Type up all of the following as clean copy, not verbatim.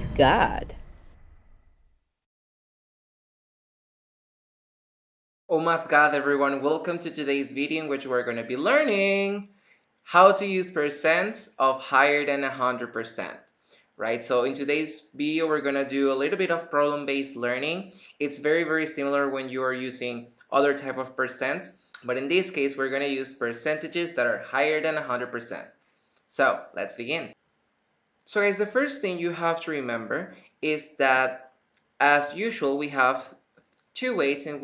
Math Gad. Oh Math Gad, everyone, welcome to today's video in which we're going to be learning how to use percents of higher than 100%, right? So in today's video, we're going to do a little bit of problem-based learning. It's very similar when you are using other type of percents, but in this case, we're going to use percentages that are higher than 100%. So let's begin. So guys, the first thing you have to remember is that as usual, we have two ways in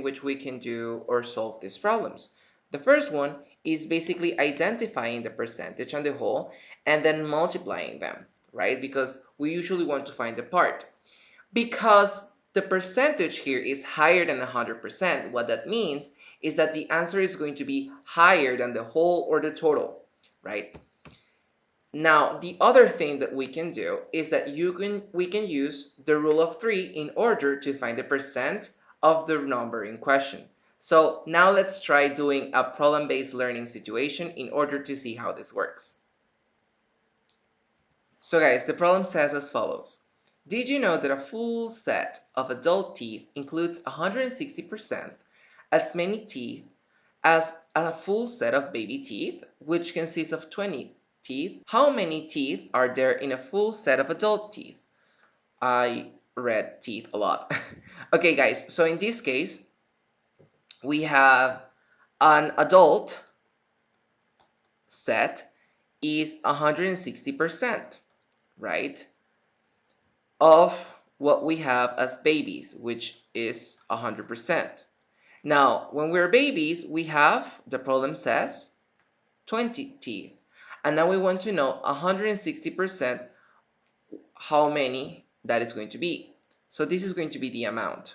which we can do or solve these problems. The first one is basically identifying the percentage and the whole and then multiplying them, right? Because we usually want to find the part. Because the percentage here is higher than 100%, what that means is that the answer is going to be higher than the whole or the total, right? Now, the other thing that we can do is that we can use the rule of 3 in order to find the percent of the number in question. So now let's try doing a problem-based learning situation in order to see how this works. So guys, the problem says as follows. Did you know that a full set of adult teeth includes 160% as many teeth as a full set of baby teeth, which consists of 20 teeth? How many teeth are there in a full set of adult teeth? I read teeth a lot. Okay, guys, so in this case, we have an adult set is 160%, right, of what we have as babies, which is 100%. Now, when we're babies, we have, the problem says, 20 teeth. And now we want to know 160% how many that is going to be. So this is going to be the amount.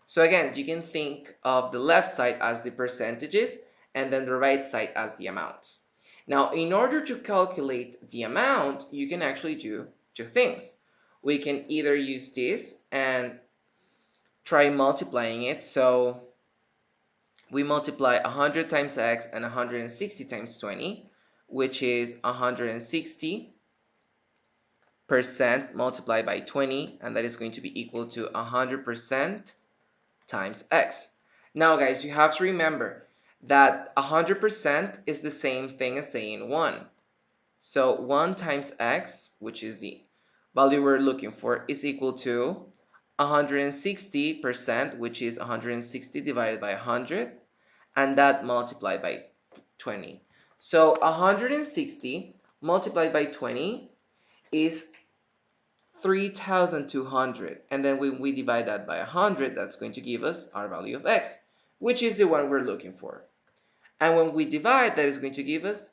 So again, you can think of the left side as the percentages and then the right side as the amounts. Now, in order to calculate the amount, you can actually do two things. We can either use this and try multiplying it. So we multiply 100 times x and 160 times 20, which is 160% multiplied by 20, and that is going to be equal to 100% times x. Now guys, you have to remember that 100% is the same thing as saying 1. So 1 times x, which is the value we're looking for, is equal to 160%, which is 160 divided by 100, and that multiplied by 20. So 160 multiplied by 20 is 3,200, and then when we divide that by 100, that's going to give us our value of x, which is the one we're looking for. And when we divide, that is going to give us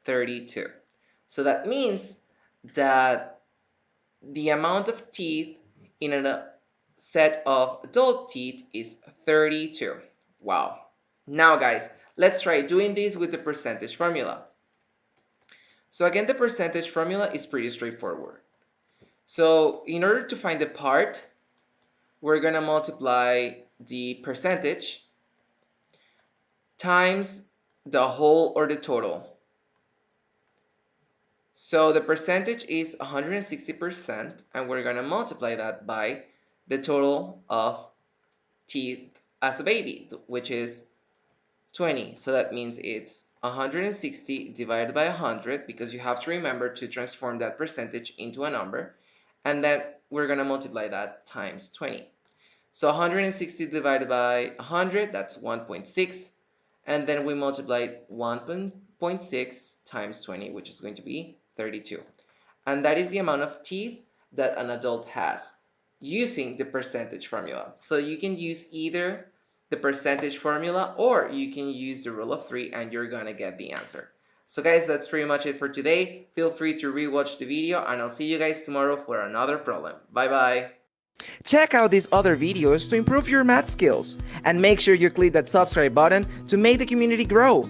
32. So that means that the amount of teeth in a set of adult teeth is 32. Wow. Now guys, let's try doing this with the percentage formula. So again, the percentage formula is pretty straightforward. So in order to find the part, we're going to multiply the percentage times the whole or the total. So the percentage is 160%, and we're going to multiply that by the total of teeth as a baby, which is 20. So that means it's 160 divided by 100, because you have to remember to transform that percentage into a number, and then we're going to multiply that times 20. So 160 divided by 100, that's 1.6, and then we multiply 1.6 times 20, which is going to be 32. And that is the amount of teeth that an adult has using the percentage formula. So you can use either the percentage formula or you can use the rule of 3 and you're gonna get the answer. So guys, that's pretty much it for today. Feel free to rewatch the video and I'll see you guys tomorrow for another problem. Bye bye. Check out these other videos to improve your math skills, and make sure you click that subscribe button to make the community grow.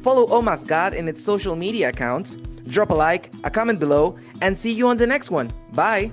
Follow Math Gad in its social media accounts, drop a like, a comment below, and see you on the next one. Bye!